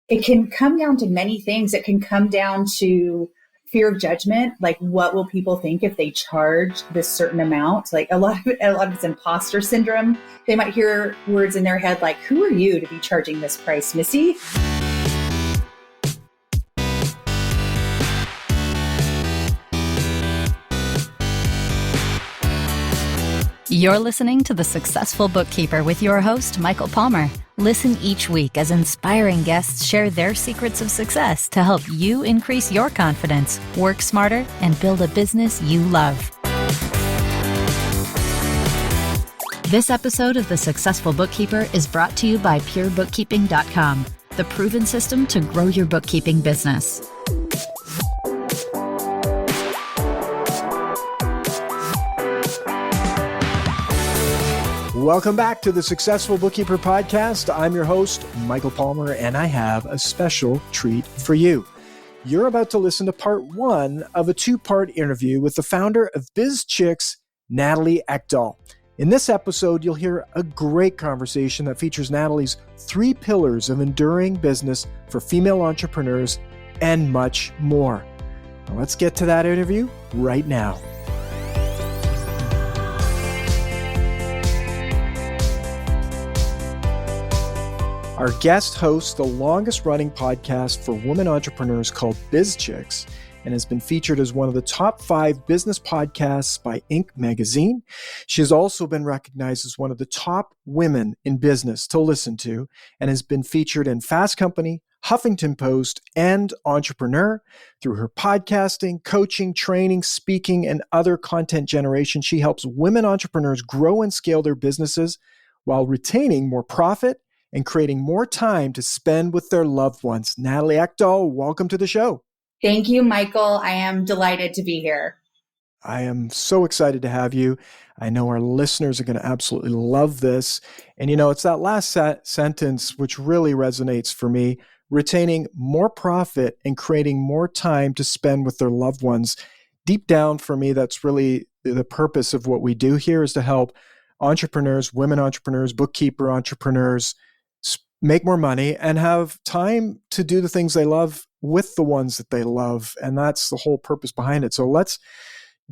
It can come down to many things. It can come down to fear of judgment, like what will people think if they charge this certain amount? Like a lot of it's imposter syndrome. They might hear words in their head like, "Who are you to be charging this price, Missy?" You're listening to The Successful Bookkeeper with your host, Michael Palmer. Listen each week as inspiring guests share their secrets of success to help you increase your confidence, work smarter, and build a business you love. This episode of The Successful Bookkeeper is brought to you by PureBookkeeping.com, the proven system to grow your bookkeeping business. Welcome back to the Successful Bookkeeper Podcast. I'm your host, Michael Palmer, and I have a special treat for you. You're about to listen to part one of a two-part interview with the founder of BizChix, Natalie Eckdahl. In this episode, you'll hear a great conversation that features Natalie's 3 pillars of enduring business for female entrepreneurs and much more. Now, let's get to that interview right now. Our guest hosts the longest-running podcast for women entrepreneurs called BizChix and has been featured as one of the top 5 business podcasts by Inc. magazine. She has also been recognized as one of the top women in business to listen to and has been featured in Fast Company, Huffington Post, and Entrepreneur. Through her podcasting, coaching, training, speaking, and other content generation, she helps women entrepreneurs grow and scale their businesses while retaining more profit and creating more time to spend with their loved ones. Natalie Eckdahl, welcome to the show. Thank you, Michael. I am delighted to be here. I am so excited to have you. I know our listeners are going to absolutely love this. And it's that last sentence which really resonates for me, retaining more profit and creating more time to spend with their loved ones. Deep down for me, that's really the purpose of what we do here, is to help entrepreneurs, women entrepreneurs, bookkeeper entrepreneurs, make more money and have time to do the things they love with the ones that they love. And that's the whole purpose behind it. So let's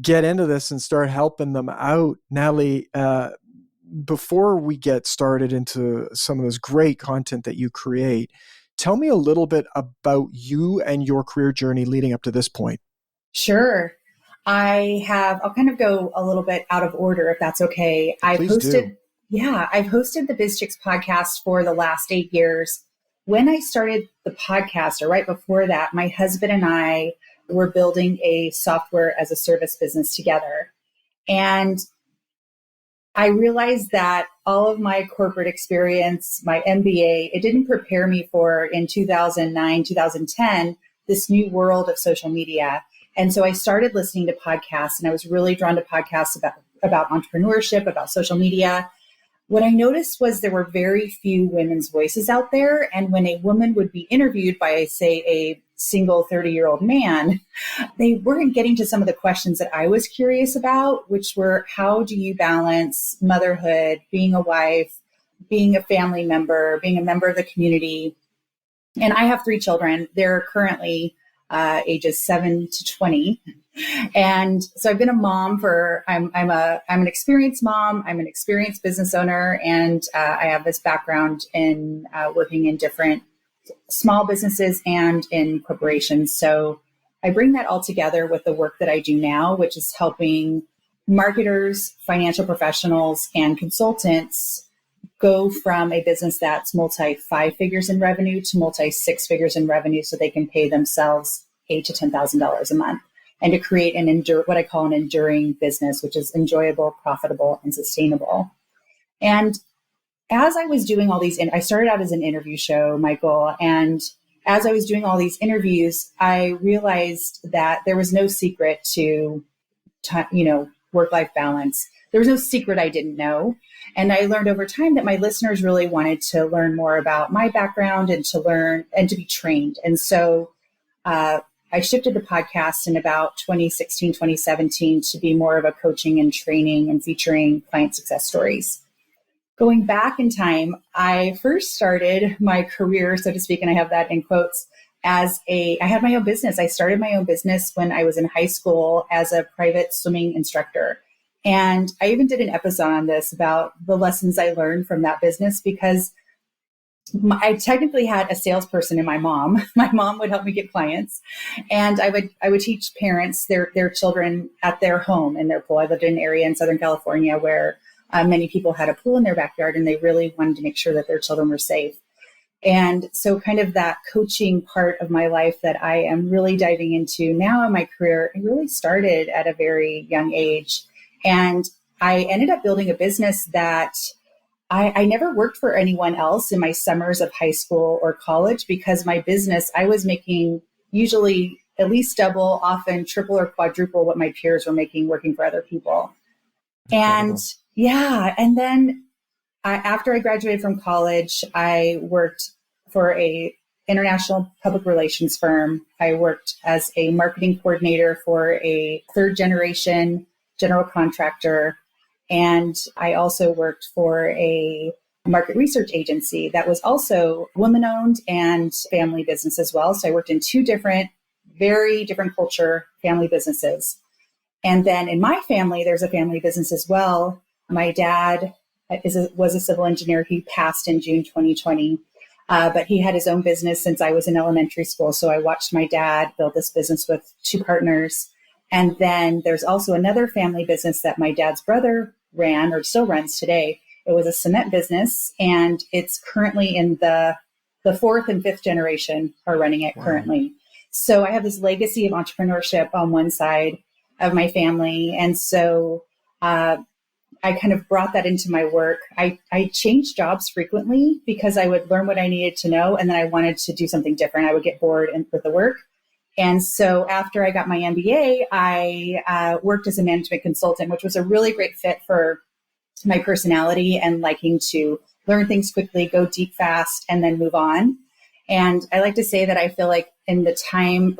get into this and start helping them out. Natalie, before we get started into some of this great content that you create, tell me a little bit about you and your career journey leading up to this point. Sure. I'll kind of go a little bit out of order if that's okay. I've hosted the BizChix podcast for the last 8 years. When I started the podcast, or right before that, my husband and I were building a software as a service business together. And I realized that all of my corporate experience, my MBA, it didn't prepare me for, in 2009, 2010, this new world of social media. And so I started listening to podcasts, and I was really drawn to podcasts about entrepreneurship, about social media. What I noticed was there were very few women's voices out there. And when a woman would be interviewed by, say, a single 30-year-old man, they weren't getting to some of the questions that I was curious about, which were, how do you balance motherhood, being a wife, being a family member, being a member of the community? And I have 3 children. They're currently ages 7 to 20. And so I've been a mom I'm an experienced mom. I'm an experienced business owner. And I have this background in working in different small businesses and in corporations. So I bring that all together with the work that I do now, which is helping marketers, financial professionals, and consultants go from a business that's multi-5 figures in revenue to multi-6 figures in revenue so they can pay themselves $8,000 to $10,000 a month, and to create what I call an enduring business, which is enjoyable, profitable, and sustainable. And as I was doing all these, I started out as an interview show, Michael, and as I was doing all these interviews, I realized that there was no secret to work-life balance. There was no secret I didn't know. And I learned over time that my listeners really wanted to learn more about my background and to learn and to be trained. And so I shifted the podcast in about 2016, 2017 to be more of a coaching and training and featuring client success stories. Going back in time, I first started my career, so to speak, and I have that in quotes, I had my own business. I started my own business when I was in high school as a private swimming instructor. And I even did an episode on this about the lessons I learned from that business, because I technically had a salesperson in my mom. My mom would help me get clients, and I would teach parents their children at their home in their pool. I lived in an area in Southern California where many people had a pool in their backyard, and they really wanted to make sure that their children were safe. And so kind of that coaching part of my life that I am really diving into now in my career, it really started at a very young age. And I ended up building a business that I never worked for anyone else in my summers of high school or college, because my business, I was making usually at least double, often triple or quadruple what my peers were making working for other people. Incredible. And then after I graduated from college, I worked for a international public relations firm. I worked as a marketing coordinator for a third generation general contractor. And I also worked for a market research agency that was also woman-owned and family business as well. So I worked in two very different culture family businesses. And then in my family, there's a family business as well. My dad was a civil engineer. He passed in June 2020, but he had his own business since I was in elementary school. So I watched my dad build this business with two partners. And then there's also another family business that my dad's brother ran, or still runs today. It was a cement business, and it's currently in the fourth and fifth generation are running it currently. So I have this legacy of entrepreneurship on one side of my family. And so I kind of brought that into my work. I changed jobs frequently because I would learn what I needed to know, and then I wanted to do something different. I would get bored with the work. And so after I got my MBA, I worked as a management consultant, which was a really great fit for my personality and liking to learn things quickly, go deep fast, and then move on. And I like to say that I feel like in the time,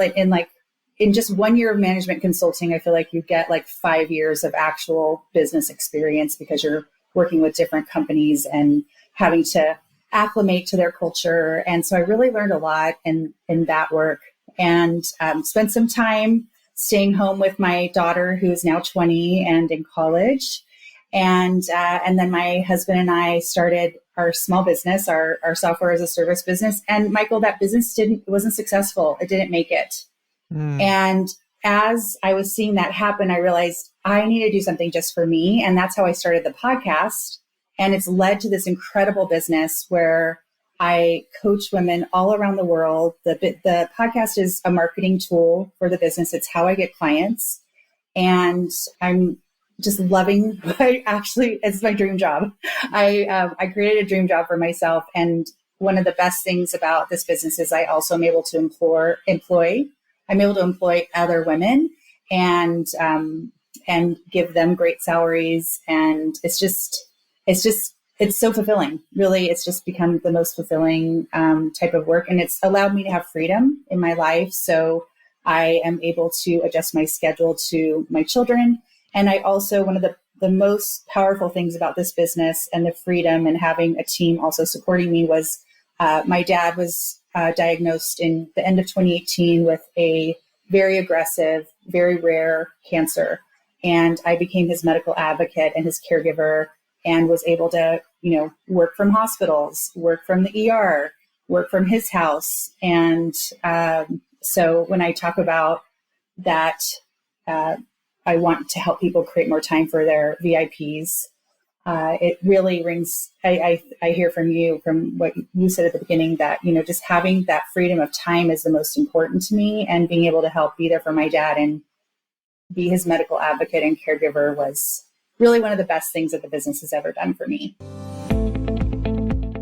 in just 1 year of management consulting, I feel like you get like 5 years of actual business experience, because you're working with different companies and having to acclimate to their culture. And so I really learned a lot in that work. And spent some time staying home with my daughter, who is now 20 and in college. And then my husband and I started our small business, our software as a service business. And Michael, that business wasn't successful. It didn't make it. And as I was seeing that happen, I realized I need to do something just for me. And that's how I started the podcast. And it's led to this incredible business where I coach women all around the world. The podcast is a marketing tool for the business. It's how I get clients. And I'm just loving it's my dream job. I created a dream job for myself. And one of the best things about this business is I also am able to employ other women and give them great salaries. And it's so fulfilling. Really, it's just become the most fulfilling type of work. And it's allowed me to have freedom in my life. So I am able to adjust my schedule to my children. And I also, one of the most powerful things about this business and the freedom and having a team also supporting me was my dad was diagnosed in the end of 2018 with a very aggressive, very rare cancer. And I became his medical advocate and his caregiver, and was able to, work from hospitals, work from the ER, work from his house. And so when I talk about that, I want to help people create more time for their VIPs. It really rings. I hear from you, from what you said at the beginning, that, just having that freedom of time is the most important to me, and being able to help be there for my dad and be his medical advocate and caregiver was really one of the best things that the business has ever done for me.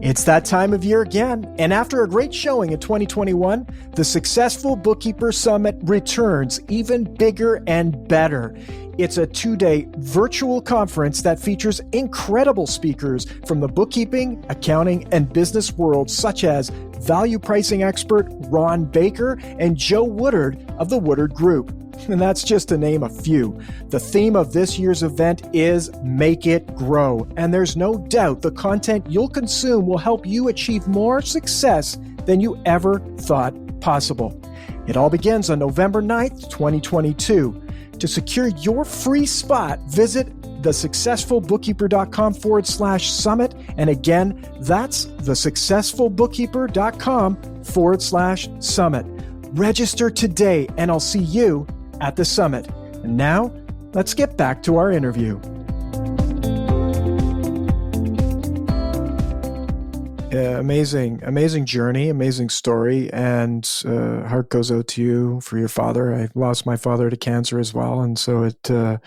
It's that time of year again, and after a great showing in 2021, the Successful Bookkeeper Summit returns even bigger and better. It's a 2-day virtual conference that features incredible speakers from the bookkeeping, accounting, and business worlds, such as value pricing expert Ron Baker and Joe Woodard of the Woodard Group. And that's just to name a few. The theme of this year's event is Make It Grow. And there's no doubt the content you'll consume will help you achieve more success than you ever thought possible. It all begins on November 9th, 2022. To secure your free spot, visit thesuccessfulbookkeeper.com/summit. And again, that's thesuccessfulbookkeeper.com/summit. Register today, and I'll see you at the summit. And now, let's get back to our interview. Amazing journey, amazing story, and heart goes out to you for your father. I lost my father to cancer as well, and so it can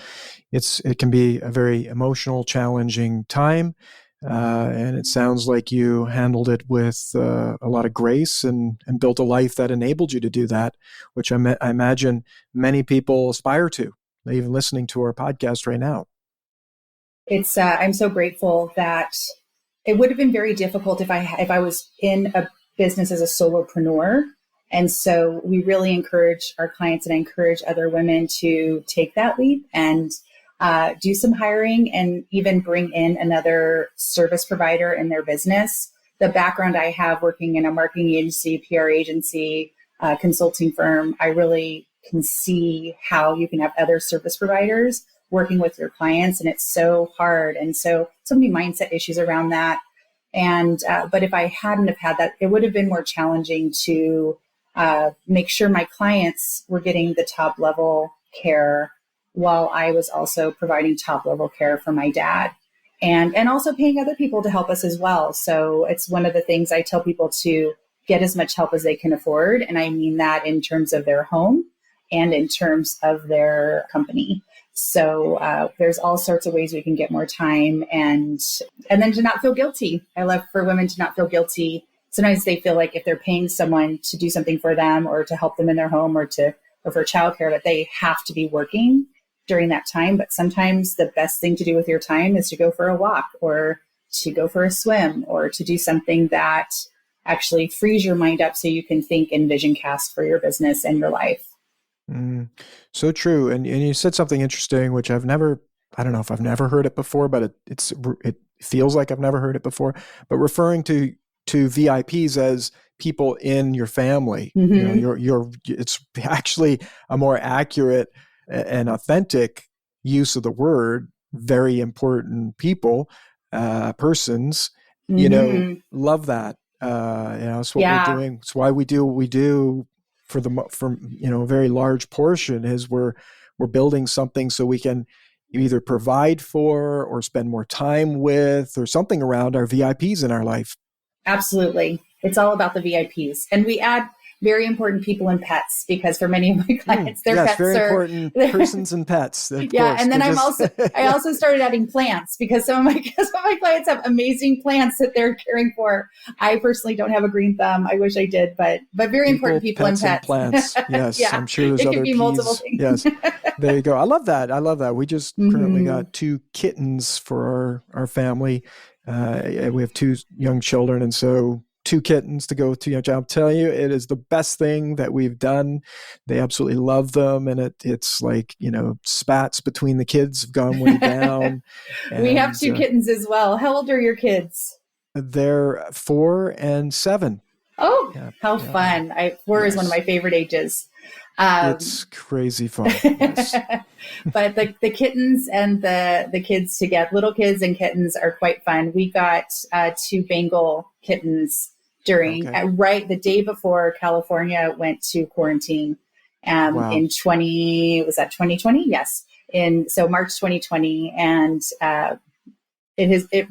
be a very emotional, challenging time. And it sounds like you handled it with a lot of grace and built a life that enabled you to do that, which I imagine many people aspire to, even listening to our podcast right now. It's I'm so grateful that it would have been very difficult if I was in a business as a solopreneur. And so we really encourage our clients, and I encourage other women to take that leap and do some hiring and even bring in another service provider in their business. The background I have working in a marketing agency, PR agency, consulting firm, I really can see how you can have other service providers working with your clients. And it's so hard. And so many mindset issues around that. And, but if I hadn't have had that, it would have been more challenging to make sure my clients were getting the top level care while I was also providing top level care for my dad, and also paying other people to help us as well. So it's one of the things I tell people to get as much help as they can afford. And I mean that in terms of their home and in terms of their company. So there's all sorts of ways we can get more time, and then to not feel guilty. I love for women to not feel guilty. Sometimes they feel like if they're paying someone to do something for them or to help them in their home or for childcare, that they have to be working during that time. But sometimes the best thing to do with your time is to go for a walk or to go for a swim or to do something that actually frees your mind up so you can think and vision cast for your business and your life. So true. And you said something interesting, which I don't know if I've never heard it before, but it feels like I've never heard it before, but referring to VIPs as people in your family. Mm-hmm. It's actually a more accurate and authentic use of the word. Very important people, persons. Mm-hmm. Love that. It's what we're doing. It's why we do what we do. For a very large portion is we're building something so we can either provide for or spend more time with or something around our VIPs in our life. Absolutely. It's all about the VIPs. And we add very important people and pets, because for many of my clients, their pets very are important persons and pets. Of course. And then I also started adding plants, because some of my clients have amazing plants that they're caring for. I personally don't have a green thumb. I wish I did, but very important people and pets. Plants. Yes, I'm sure there's other Peas. Multiple things. Yes, there you go. I love that. We just currently got 2 kittens for our family. We have 2 young children, and so 2 kittens to go to. I'll tell you, it is the best thing that we've done. They absolutely love them, and it's like, spats between the kids have gone way down. We have 2 kittens as well. How old are your kids? They're 4 and 7. Oh, how fun! 4 is one of my favorite ages. It's crazy fun. Yes. But the kittens and the kids together, little kids and kittens, are quite fun. We got 2 Bengal kittens right the day before California went to quarantine. In 2020? Yes. So March 2020, and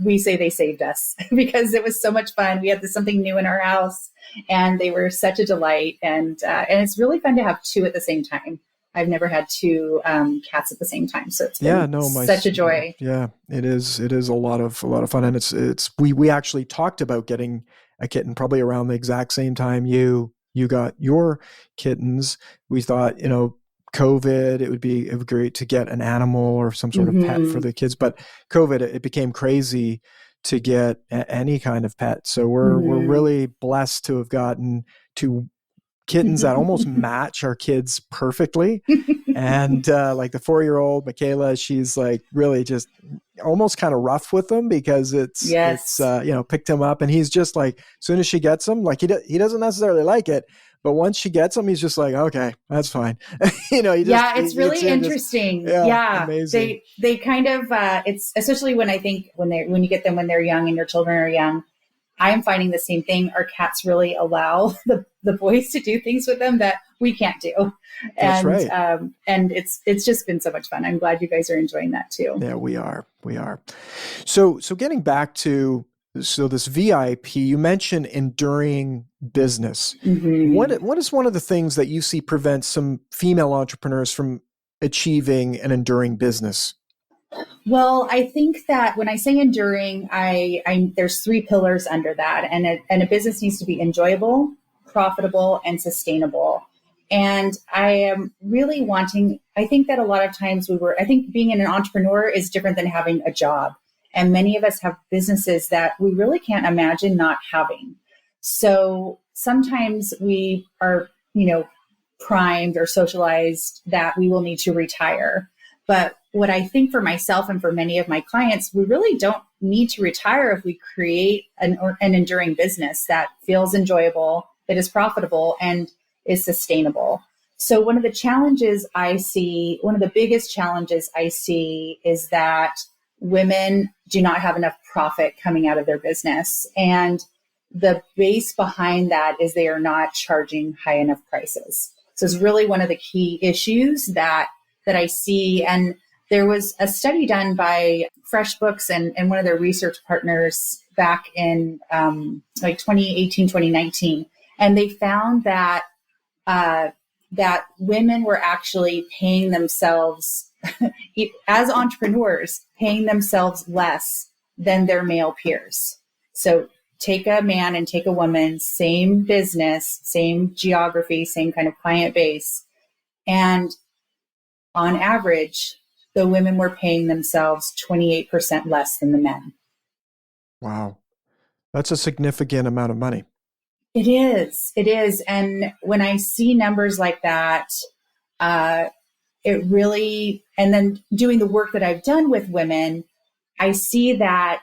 we say they saved us because it was so much fun. We had something new in our house, and they were such a delight. And it's really fun to have 2 at the same time. I've never had 2 cats at the same time, so it's been such a joy. Yeah, it is. It is a lot of fun, and we actually talked about getting a kitten probably around the exact same time you got your kittens. We thought, COVID, it would be great to get an animal or some sort of pet for the kids, but COVID, it became crazy to get any kind of pet. So we're really blessed to have gotten 2 kittens that almost match our kids perfectly. And like the 4-year-old Michaela, she's like really just almost kind of rough with them because it's picked him up, and he's just like, as soon as she gets him, like he doesn't necessarily like it, but once she gets him, he's just like, okay, that's fine. It's really interesting. Amazing. They kind of it's especially when you get them when they're young and your children are young. I'm finding the same thing. Our cats really allow the boys to do things with them that we can't do. That's right. And it's just been so much fun. I'm glad you guys are enjoying that too. Yeah, we are. So getting back to this VIP, you mentioned enduring business. Mm-hmm. What is one of the things that you see prevents some female entrepreneurs from achieving an enduring business? Well, I think that when I say enduring, there's 3 pillars under that, and a business needs to be enjoyable, profitable, and sustainable. And I am really I think that a lot of times I think being an entrepreneur is different than having a job. And many of us have businesses that we really can't imagine not having. So sometimes we are, primed or socialized that we will need to retire. But what I think for myself and for many of my clients, we really don't need to retire if we create an enduring business that feels enjoyable, that is profitable, and is sustainable. So one of the biggest challenges I see is that women do not have enough profit coming out of their business. And the base behind that is they are not charging high enough prices. So it's really one of the key issues that I see. And there was a study done by FreshBooks and one of their research partners back in 2018, 2019. And they found that women were actually paying themselves, as entrepreneurs, paying themselves less than their male peers. So take a man and take a woman, same business, same geography, same kind of client base. And on average, the women were paying themselves 28% less than the men. Wow. That's a significant amount of money. It is. And when I see numbers like that, it really, and then doing the work that I've done with women, I see that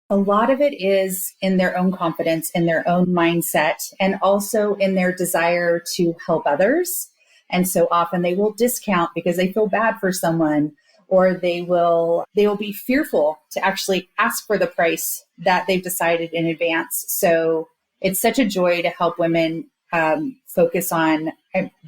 a lot of it is in their own confidence, in their own mindset, and also in their desire to help others. And so often they will discount because they feel bad for someone, or they will be fearful to actually ask for the price that they've decided in advance. So it's such a joy to help women focus on.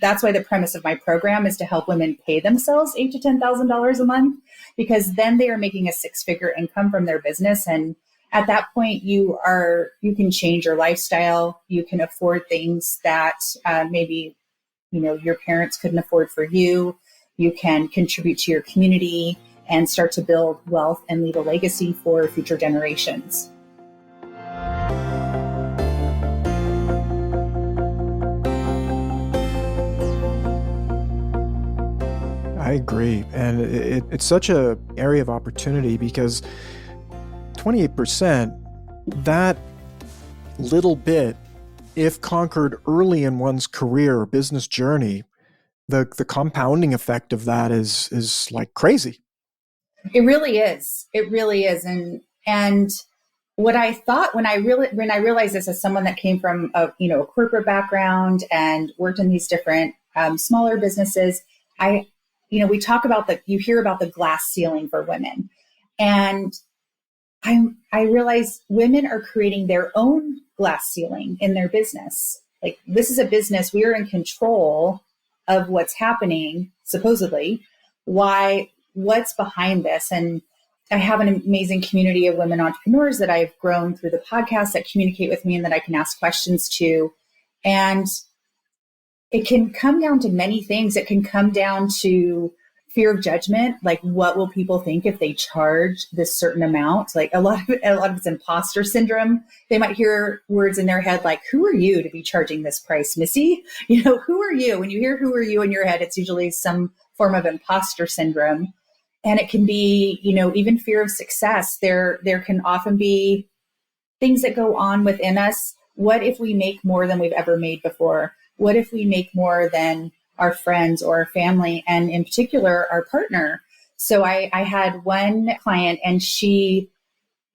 That's why the premise of my program is to help women pay themselves $8,000 to $10,000 a month, because then they are making a 6-figure income from their business. And at that point, you can change your lifestyle. You can afford things that maybe your parents couldn't afford for you. You can contribute to your community and start to build wealth and leave a legacy for future generations. I agree. And it's such an area of opportunity because 28%, that little bit, if conquered early in one's career or business journey, the compounding effect of that is like crazy. It really is. It really is. And what I thought when I realized this as someone that came from a corporate background and worked in these different smaller businesses, we talk about you hear about the glass ceiling for women, and I realized women are creating their own glass ceiling in their business. Like, this is a business, we are in control of what's happening, supposedly. What's behind this? And I have an amazing community of women entrepreneurs that I've grown through the podcast that communicate with me and that I can ask questions to. And it can come down to many things. It can come down to fear of judgment, like what will people think if they charge this certain amount? Like a lot of it's imposter syndrome. They might hear words in their head like, "Who are you to be charging this price, Missy?" Who are you? When you hear "who are you" in your head, it's usually some form of imposter syndrome. And it can be, even fear of success. There can often be things that go on within us. What if we make more than we've ever made before? what if we make more than our friends or our family, and in particular, our partner? So I had one client, and she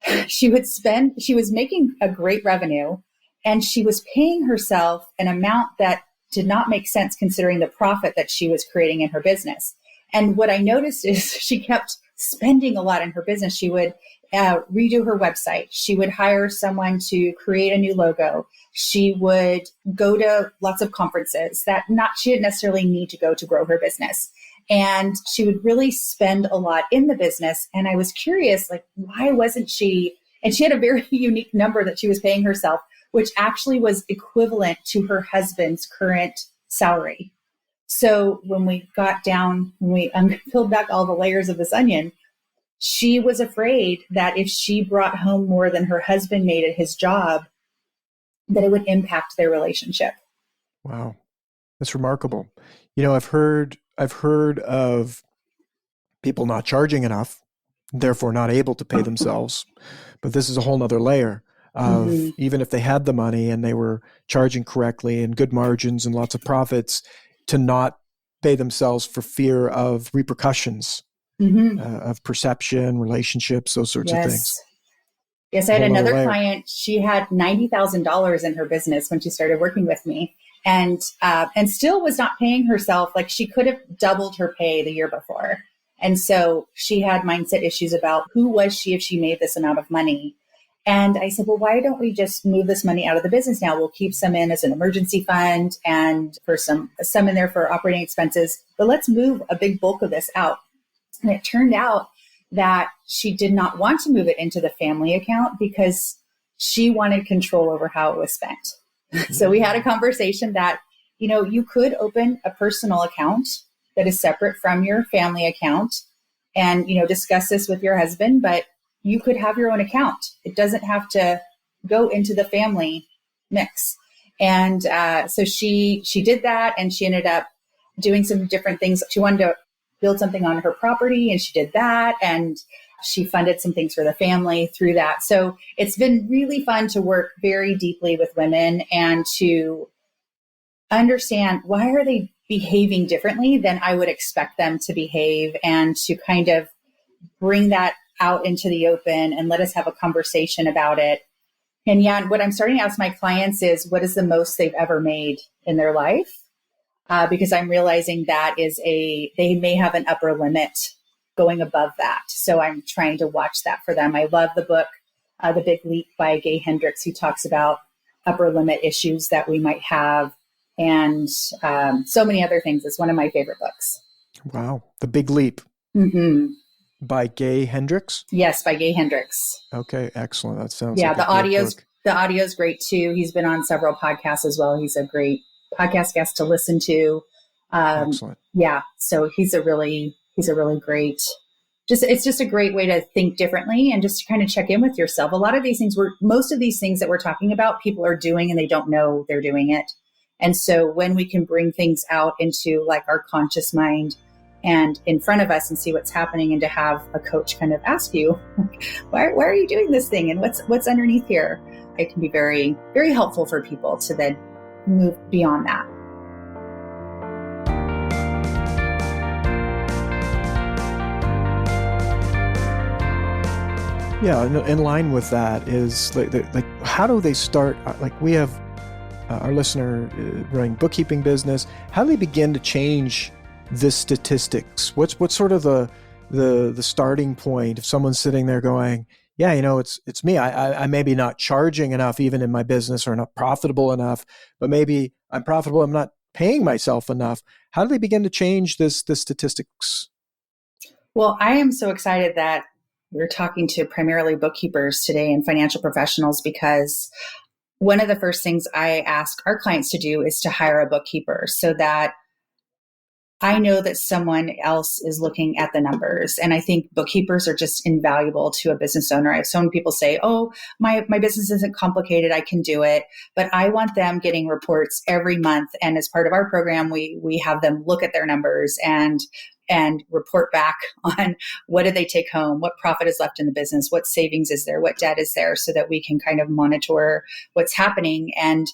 was making a great revenue, and she was paying herself an amount that did not make sense considering the profit that she was creating in her business. And what I noticed is she kept spending a lot in her business. She would redo her website. She would hire someone to create a new logo. She would go to lots of conferences that she didn't necessarily need to go to grow her business. And she would really spend a lot in the business. And I was curious, like, why wasn't she? And she had a very unique number that she was paying herself, which actually was equivalent to her husband's current salary. So when we peeled back all the layers of this onion, she was afraid that if she brought home more than her husband made at his job, that it would impact their relationship. Wow. That's remarkable. I've heard of people not charging enough, therefore not able to pay themselves. But this is a whole nother layer of even if they had the money and they were charging correctly and good margins and lots of profits, to not pay themselves for fear of repercussions, of perception, relationships, those sorts of things. Yes, I had another client. She had $90,000 in her business when she started working with me, and still was not paying herself. Like, she could have doubled her pay the year before. And so she had mindset issues about who was she if she made this amount of money. And I said, well, why don't we just move this money out of the business now? We'll keep some in as an emergency fund and for some in there for operating expenses, but let's move a big bulk of this out. And it turned out that she did not want to move it into the family account because she wanted control over how it was spent. So we had a conversation that, you could open a personal account that is separate from your family account and, discuss this with your husband, but you could have your own account. It doesn't have to go into the family mix. And so she did that, and she ended up doing some different things. She wanted to build something on her property, and she did that. And she funded some things for the family through that. So it's been really fun to work very deeply with women and to understand why are they behaving differently than I would expect them to behave, and to kind of bring that out into the open and let us have a conversation about it. And what I'm starting to ask my clients is, what is the most they've ever made in their life? Because I'm realizing that they may have an upper limit going above that. So I'm trying to watch that for them. I love the book, The Big Leap by Gay Hendricks, who talks about upper limit issues that we might have, and so many other things. It's one of my favorite books. Wow. The Big Leap. By Gay Hendricks? Yes, by Gay Hendricks. Okay, excellent. That sounds like the audio's great too. He's been on several podcasts as well. He's a great podcast guest to listen to. Excellent. Yeah, so he's a really great. It's just a great way to think differently and just to kind of check in with yourself. A lot of these things most of these things that we're talking about, people are doing and they don't know they're doing it. And so when we can bring things out into like our conscious mind and in front of us and see what's happening, and to have a coach kind of ask you, why are you doing this thing? And what's underneath here? It can be very, very helpful for people to then move beyond that. Yeah, in line with that is like how do they start? Like, we have our listener running bookkeeping business. How do they begin to change the statistics? What's sort of the starting point if someone's sitting there going, yeah, it's me. I maybe not charging enough even in my business, or not profitable enough, but maybe I'm profitable. I'm not paying myself enough. How do they begin to change the statistics? Well, I am so excited that we're talking to primarily bookkeepers today and financial professionals, because one of the first things I ask our clients to do is to hire a bookkeeper, so that I know that someone else is looking at the numbers. And I think bookkeepers are just invaluable to a business owner. I have so many people say, oh, my business isn't complicated, I can do it. But I want them getting reports every month. And as part of our program, we have them look at their numbers and report back on what did they take home, what profit is left in the business, what savings is there, what debt is there, so that we can kind of monitor what's happening. And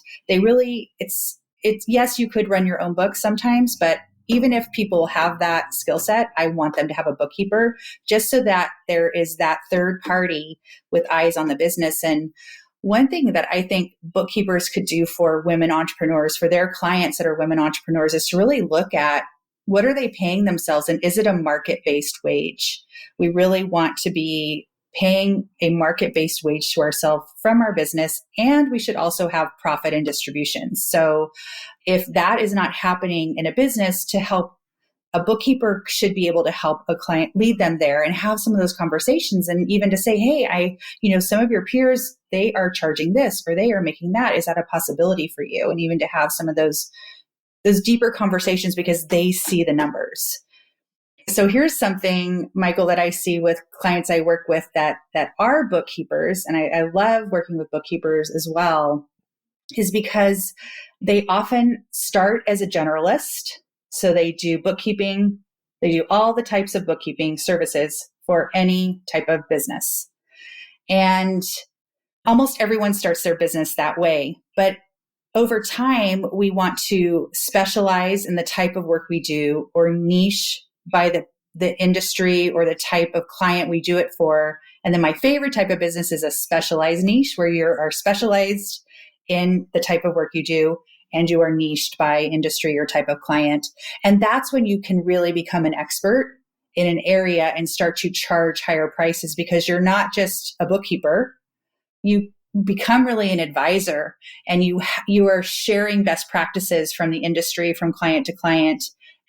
it's, yes, you could run your own books sometimes, but even if people have that skill set, I want them to have a bookkeeper just so that there is that third party with eyes on the business. And one thing that I think bookkeepers could do for women entrepreneurs, for their clients that are women entrepreneurs, is to really look at what are they paying themselves and is it a market-based wage? We really want to be paying a market-based wage to ourselves from our business, and we should also have profit and distribution. So if that is not happening in a business, to help, a bookkeeper should be able to help a client, lead them there and have some of those conversations, and even to say, hey, some of your peers, they are charging this or they are making that. Is that a possibility for you? And even to have some of those deeper conversations because they see the numbers. So here's something, Michael, that I see with clients I work with that are bookkeepers, and I love working with bookkeepers as well, is because they often start as a generalist. So they do bookkeeping, they do all the types of bookkeeping services for any type of business. And almost everyone starts their business that way. But over time, we want to specialize in the type of work we do or niche by the industry or the type of client we do it for. And then my favorite type of business is a specialized niche, where you are specialized in the type of work you do and you are niched by industry or type of client. And that's when you can really become an expert in an area and start to charge higher prices, because you're not just a bookkeeper. You become really an advisor, and you are sharing best practices from the industry, from client to client.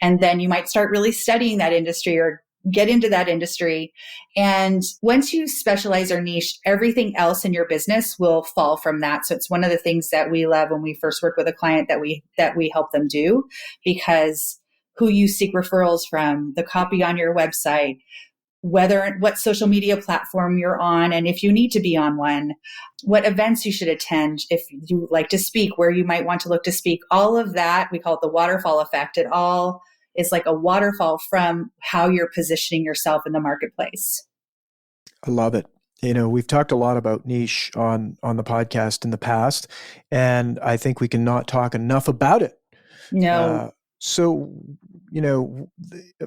And then you might start really studying that industry or get into that industry. And once you specialize or niche, everything else in your business will fall from that. So it's one of the things that we love when we first work with a client that we help them do, because who you seek referrals from, the copy on your website, what social media platform you're on, and if you need to be on one, what events you should attend, if you like to speak, where you might want to look to speak, all of that, we call it the waterfall effect. It all is like a waterfall from how you're positioning yourself in the marketplace. I love it. We've talked a lot about niche on the podcast in the past, and I think we can not talk enough about it. No.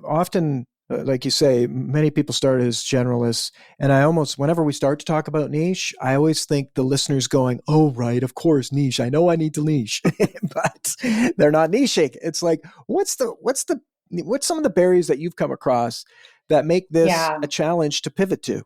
Often, like you say, many people start as generalists, and I almost, whenever we start to talk about niche, I always think the listener's going, oh, right, of course, niche. I know I need to niche, but they're not niching. It's like, what's some of the barriers that you've come across that make this a challenge to pivot to?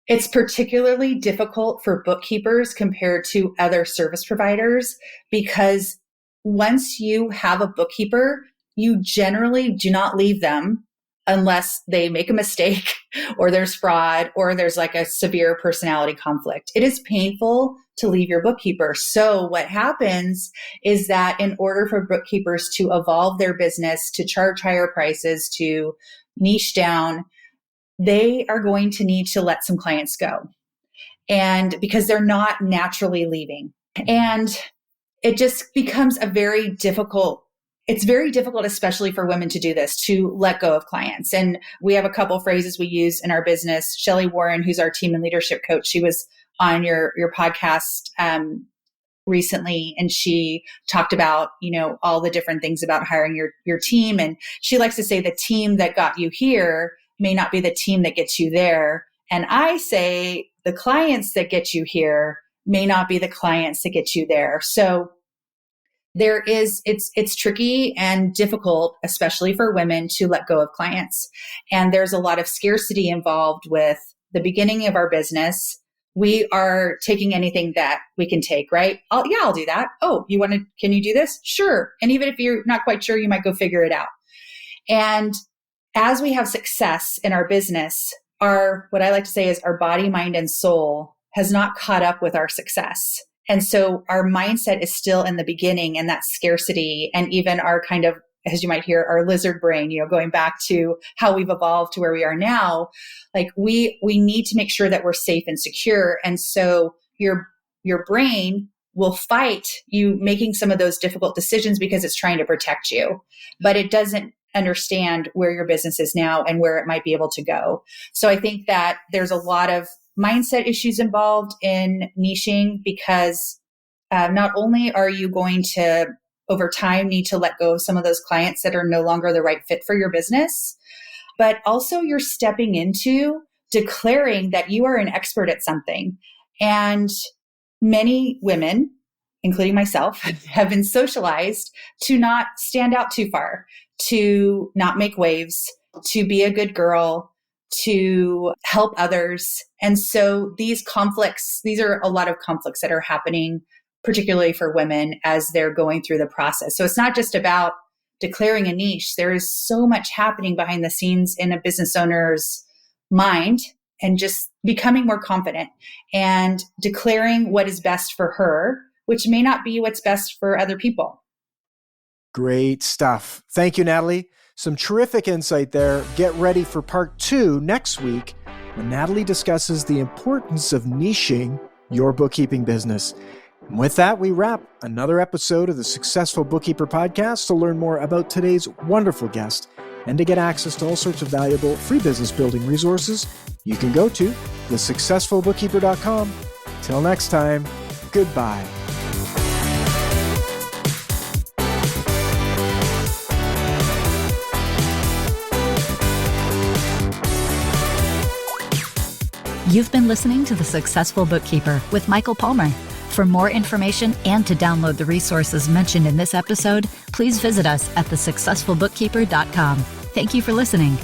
It's particularly difficult for bookkeepers compared to other service providers, because once you have a bookkeeper, you generally do not leave them unless they make a mistake or there's fraud or there's like a severe personality conflict. It is painful to leave your bookkeeper. So what happens is that in order for bookkeepers to evolve their business, to charge higher prices, to niche down, they are going to need to let some clients go. And because they're not naturally leaving. And it just becomes it's very difficult, especially for women, to do this, to let go of clients. And we have a couple phrases we use in our business. Shelley Warren, who's our team and leadership coach, she was on your podcast recently, and she talked about, all the different things about hiring your team. And she likes to say the team that got you here may not be the team that gets you there. And I say the clients that get you here may not be the clients that get you there. So it's tricky and difficult, especially for women, to let go of clients. And there's a lot of scarcity involved with the beginning of our business. We are taking anything that we can take, right? I'll do that. Oh, can you do this? Sure. And even if you're not quite sure, you might go figure it out. And as we have success in our business, what I like to say is our body, mind, and soul has not caught up with our success. And so our mindset is still in the beginning, and that scarcity, and even our kind of, as you might hear, our lizard brain, going back to how we've evolved to where we are now, like we need to make sure that we're safe and secure. And so your brain will fight you making some of those difficult decisions because it's trying to protect you, but it doesn't understand where your business is now and where it might be able to go. So I think that there's a lot of mindset issues involved in niching, because not only are you going to over time need to let go of some of those clients that are no longer the right fit for your business. But also you're stepping into declaring that you are an expert at something. And many women, including myself, have been socialized to not stand out too far, to not make waves, to be a good girl, to help others. And so these are a lot of conflicts that are happening, particularly for women as they're going through the process. So it's not just about declaring a niche. There is so much happening behind the scenes in a business owner's mind, and just becoming more confident and declaring what is best for her, which may not be what's best for other people. Great stuff. Thank you, Natalie. Some terrific insight there. Get ready for part 2 next week when Natalie discusses the importance of niching your bookkeeping business. And with that, we wrap another episode of the Successful Bookkeeper podcast. To learn more about today's wonderful guest and to get access to all sorts of valuable free business building resources, you can go to thesuccessfulbookkeeper.com. Till next time, goodbye. You've been listening to The Successful Bookkeeper with Michael Palmer. For more information and to download the resources mentioned in this episode, please visit us at thesuccessfulbookkeeper.com. Thank you for listening.